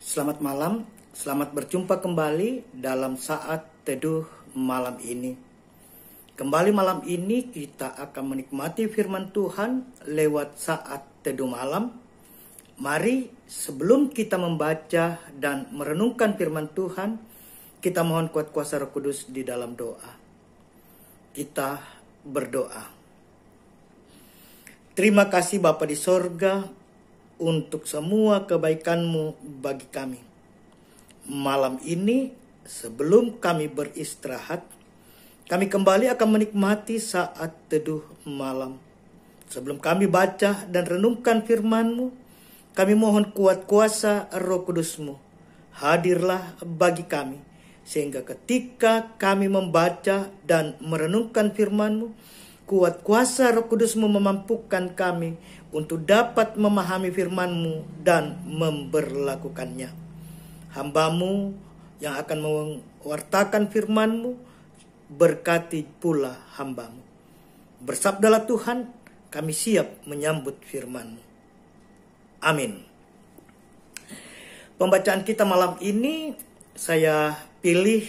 Selamat malam, selamat berjumpa kembali dalam saat teduh malam ini. Kembali malam ini kita akan menikmati firman Tuhan lewat saat teduh malam. Mari sebelum kita membaca dan merenungkan firman Tuhan, kita mohon kuat kuasa Roh Kudus di dalam doa. Kita berdoa. Terima kasih Bapa di sorga untuk semua kebaikan-Mu bagi kami. Malam ini sebelum kami beristirahat, kami kembali akan menikmati saat teduh malam. Sebelum kami baca dan renungkan firman-Mu, kami mohon kuat kuasa Roh Kudus-Mu. Hadirlah bagi kami, sehingga ketika kami membaca dan merenungkan firman-Mu, kuat kuasa Roh Kudus-Mu memampukan kami untuk dapat memahami firman-Mu dan memberlakukannya. Hamba-Mu yang akan mewartakan firman-Mu, berkati pula hamba-Mu. Bersabdalah Tuhan, kami siap menyambut firman-Mu. Amin. Pembacaan kita malam ini saya pilih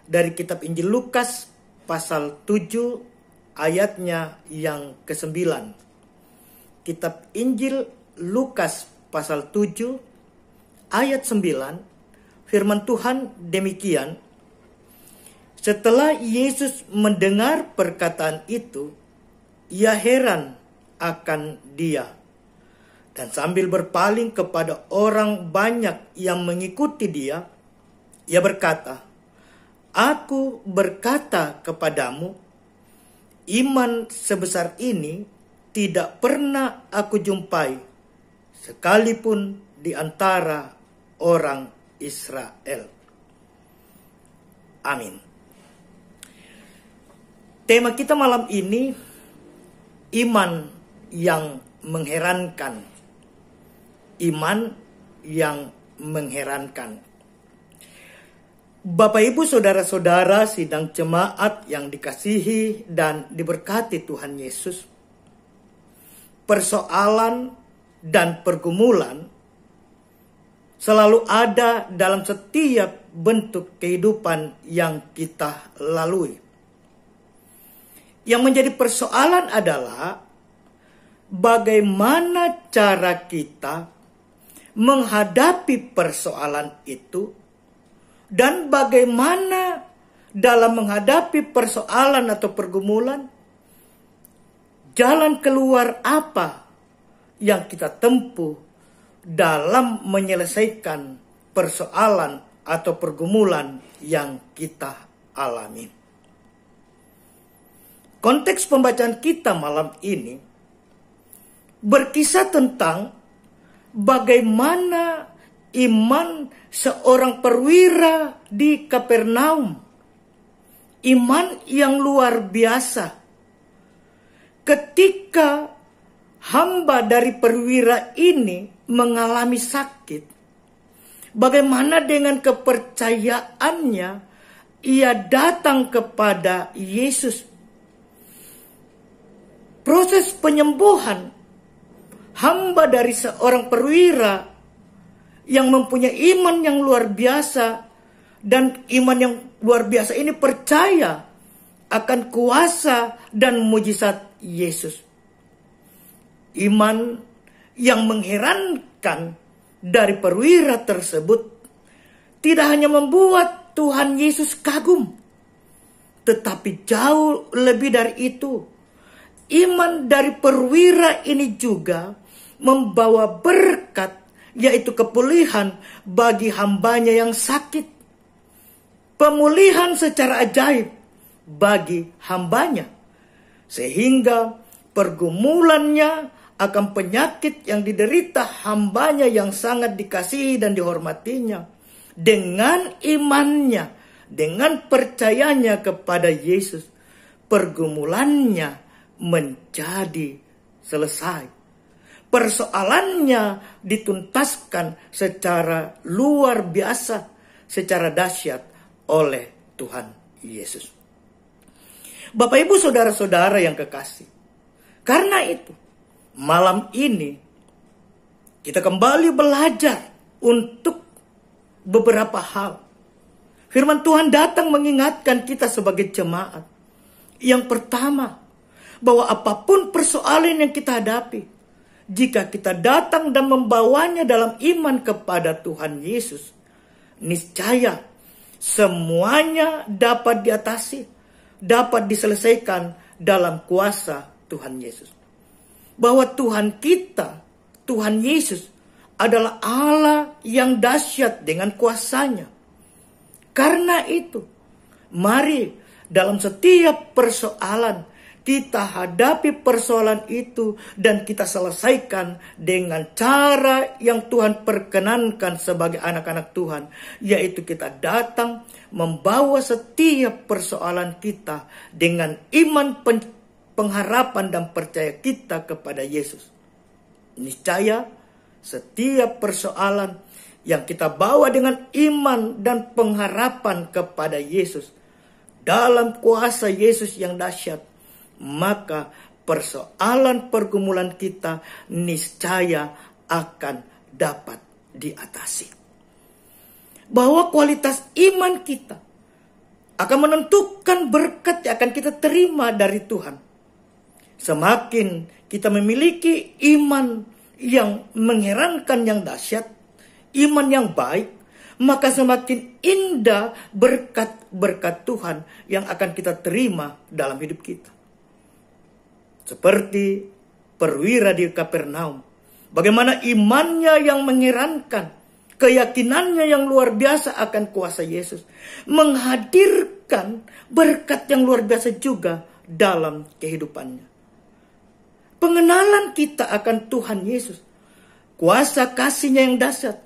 dari kitab Injil Lukas pasal 7 ayatnya yang ke-9. Kitab Injil Lukas pasal 7 ayat 9, firman Tuhan demikian. Setelah Yesus mendengar perkataan itu, ia heran akan dia. Dan sambil berpaling kepada orang banyak yang mengikuti dia, ia berkata, "Aku berkata kepadamu, iman sebesar ini tidak pernah aku jumpai, sekalipun di antara orang Israel." Amin. Tema kita malam ini, iman yang mengherankan. Iman yang mengherankan. Bapak Ibu saudara-saudara sidang jemaat yang dikasihi dan diberkati Tuhan Yesus, persoalan dan pergumulan selalu ada dalam setiap bentuk kehidupan yang kita lalui. Yang menjadi persoalan adalah bagaimana cara kita menghadapi persoalan itu, dan bagaimana dalam menghadapi persoalan atau pergumulan, jalan keluar apa yang kita tempuh dalam menyelesaikan persoalan atau pergumulan yang kita alami. Konteks pembacaan kita malam ini berkisah tentang bagaimana iman seorang perwira di Kapernaum. Iman yang luar biasa. Ketika hamba dari perwira ini mengalami sakit, bagaimana dengan kepercayaannya ia datang kepada Yesus. Proses penyembuhan hamba dari seorang perwira yang mempunyai iman yang luar biasa, dan iman yang luar biasa ini percaya akan kuasa dan mujizat Yesus. Iman yang mengherankan dari perwira tersebut tidak hanya membuat Tuhan Yesus kagum, tetapi jauh lebih dari itu. Iman dari perwira ini juga membawa berkat, yaitu kepulihan bagi hambanya yang sakit. Pemulihan secara ajaib bagi hambanya. Sehingga pergumulannya akan penyakit yang diderita hambanya yang sangat dikasihi dan dihormatinya, dengan imannya, dengan percayanya kepada Yesus, pergumulannya menjadi selesai. Persoalannya dituntaskan secara luar biasa, secara dahsyat oleh Tuhan Yesus. Bapak Ibu saudara-saudara yang kekasih, karena itu malam ini kita kembali belajar untuk beberapa hal. Firman Tuhan datang mengingatkan kita sebagai jemaat. Yang pertama, bahwa apapun persoalan yang kita hadapi, jika kita datang dan membawanya dalam iman kepada Tuhan Yesus, niscaya semuanya dapat diatasi, dapat diselesaikan dalam kuasa Tuhan Yesus. Bahwa Tuhan kita, Tuhan Yesus, adalah Allah yang dahsyat dengan kuasanya. Karena itu, mari dalam setiap persoalan kita hadapi persoalan itu dan kita selesaikan dengan cara yang Tuhan perkenankan sebagai anak-anak Tuhan, yaitu kita datang membawa setiap persoalan kita dengan iman, pengharapan dan percaya kita kepada Yesus. Niscaya setiap persoalan yang kita bawa dengan iman dan pengharapan kepada Yesus, dalam kuasa Yesus yang dahsyat, maka persoalan pergumulan kita niscaya akan dapat diatasi. Bahwa kualitas iman kita akan menentukan berkat yang akan kita terima dari Tuhan. Semakin kita memiliki iman yang mengherankan, yang dahsyat, iman yang baik, maka semakin indah berkat-berkat Tuhan yang akan kita terima dalam hidup kita. Seperti perwira di Kapernaum, bagaimana imannya yang mengherankan, keyakinannya yang luar biasa akan kuasa Yesus, menghadirkan berkat yang luar biasa juga dalam kehidupannya. Pengenalan kita akan Tuhan Yesus, kuasa kasih-Nya yang dahsyat,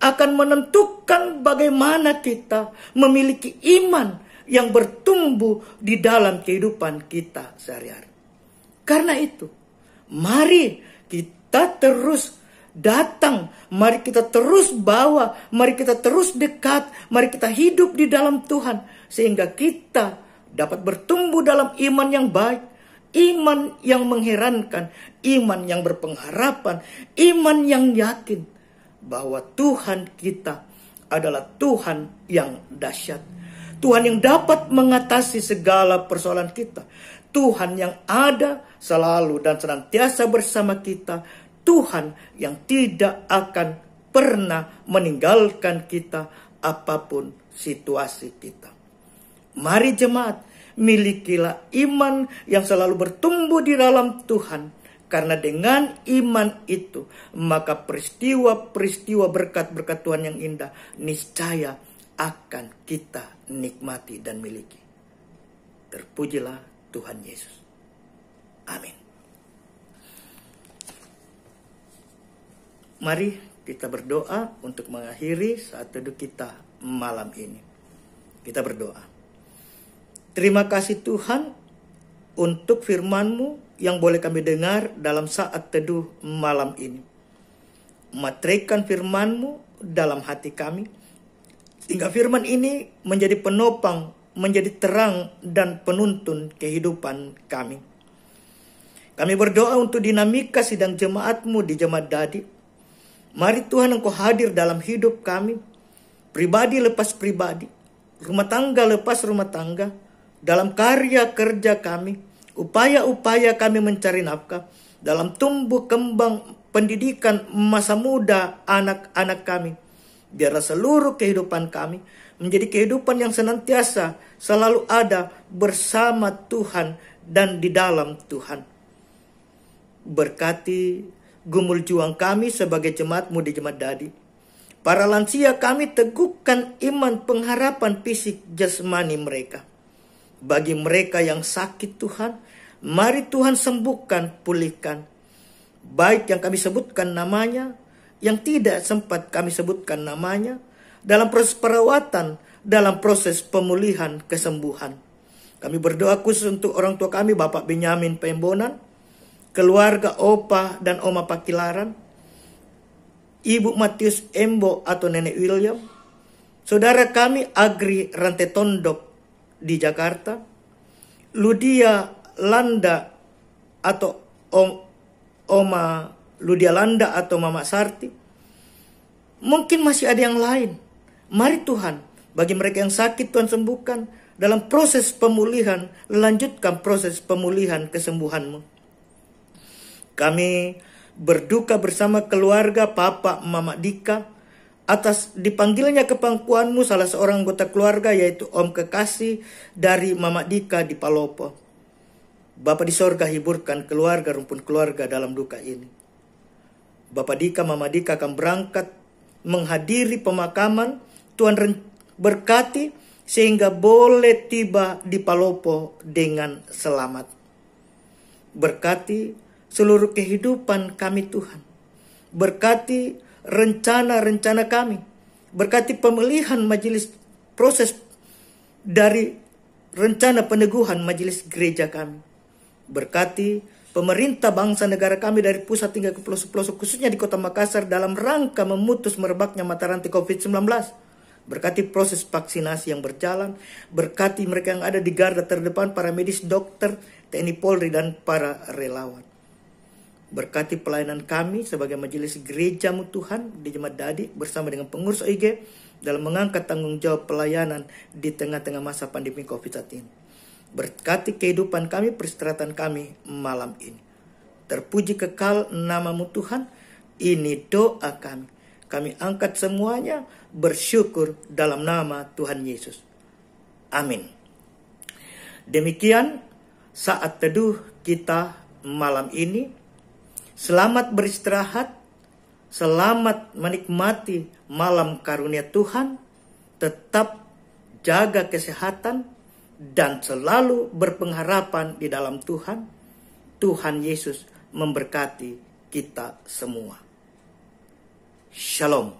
akan menentukan bagaimana kita memiliki iman yang bertumbuh di dalam kehidupan kita sehari-hari. Karena itu, mari kita terus datang, mari kita terus bawa, mari kita terus dekat, mari kita hidup di dalam Tuhan, sehingga kita dapat bertumbuh dalam iman yang baik, iman yang mengherankan, iman yang berpengharapan, iman yang yakin bahwa Tuhan kita adalah Tuhan yang dahsyat. Tuhan yang dapat mengatasi segala persoalan kita. Tuhan yang ada selalu dan senantiasa bersama kita. Tuhan yang tidak akan pernah meninggalkan kita apapun situasi kita. Mari jemaat, milikilah iman yang selalu bertumbuh di dalam Tuhan. Karena dengan iman itu, maka peristiwa-peristiwa berkat-berkat Tuhan yang indah niscaya akan kita nikmati dan miliki. Terpujilah Tuhan Yesus. Amin. Mari kita berdoa untuk mengakhiri saat teduh kita malam ini. Kita berdoa. Terima kasih Tuhan untuk firman-Mu yang boleh kami dengar dalam saat teduh malam ini. Materaikan firman-Mu dalam hati kami, sehingga firman ini menjadi penopang, menjadi terang dan penuntun kehidupan kami. Kami berdoa untuk dinamika sidang jemaat-Mu di Jemaat Dadi. Mari Tuhan Engkau hadir dalam hidup kami, pribadi lepas pribadi, rumah tangga lepas rumah tangga, dalam karya kerja kami, upaya-upaya kami mencari nafkah, dalam tumbuh kembang pendidikan masa muda anak-anak kami. Biarlah seluruh kehidupan kami menjadi kehidupan yang senantiasa selalu ada bersama Tuhan dan di dalam Tuhan. Berkati gumul juang kami sebagai jemaat-Mu di Jemaat Dadi. Para lansia kami teguhkan iman pengharapan fisik jasmani mereka. Bagi mereka yang sakit Tuhan, mari Tuhan sembuhkan, pulihkan. Baik yang kami sebutkan namanya, yang tidak sempat kami sebutkan namanya, dalam proses perawatan, dalam proses pemulihan, kesembuhan. Kami berdoa khusus untuk orang tua kami, Bapak Benyamin Pembonan, keluarga Opa dan Oma Pakilaran, Ibu Matius Embo atau Nenek William, saudara kami Agri Rantetondok di Jakarta, Ludia Landa atau Oma Ludia Landa atau Mama Sarti. Mungkin masih ada yang lain. Mari Tuhan, bagi mereka yang sakit Tuhan sembuhkan. Dalam proses pemulihan, lanjutkan proses pemulihan kesembuhan-Mu. Kami berduka bersama keluarga Papa Mama Dika atas dipanggilnya ke pangkuan-Mu salah seorang anggota keluarga, yaitu Om Kekasih dari Mama Dika di Palopo. Bapa di sorga, hiburkan keluarga, rumpun keluarga dalam duka ini. Bapak Dika, Mama Dika akan berangkat menghadiri pemakaman. Tuhan berkati sehingga boleh tiba di Palopo dengan selamat. Berkati seluruh kehidupan kami Tuhan. Berkati rencana-rencana kami. Berkati pemilihan majelis, proses dari rencana peneguhan majelis gereja kami. Berkati pemerintah bangsa negara kami dari pusat hingga ke pelosok-pelosok, khususnya di kota Makassar, dalam rangka memutus merebaknya mata rantai COVID-19. Berkati proses vaksinasi yang berjalan. Berkati mereka yang ada di garda terdepan, para medis, dokter, TNI Polri, dan para relawan. Berkati pelayanan kami sebagai majelis gereja-Mu Tuhan di Jemaat Dadi bersama dengan pengurus OIG dalam mengangkat tanggung jawab pelayanan di tengah-tengah masa pandemi COVID saat ini. Berkati kehidupan kami, peristirahatan kami malam ini. Terpuji kekal nama-Mu Tuhan. Ini doa kami. Kami angkat semuanya, bersyukur dalam nama Tuhan Yesus. Amin. Demikian saat teduh kita malam ini. Selamat beristirahat. Selamat menikmati malam karunia Tuhan. Tetap jaga kesehatan dan selalu berpengharapan di dalam Tuhan. Tuhan Yesus memberkati kita semua. Shalom.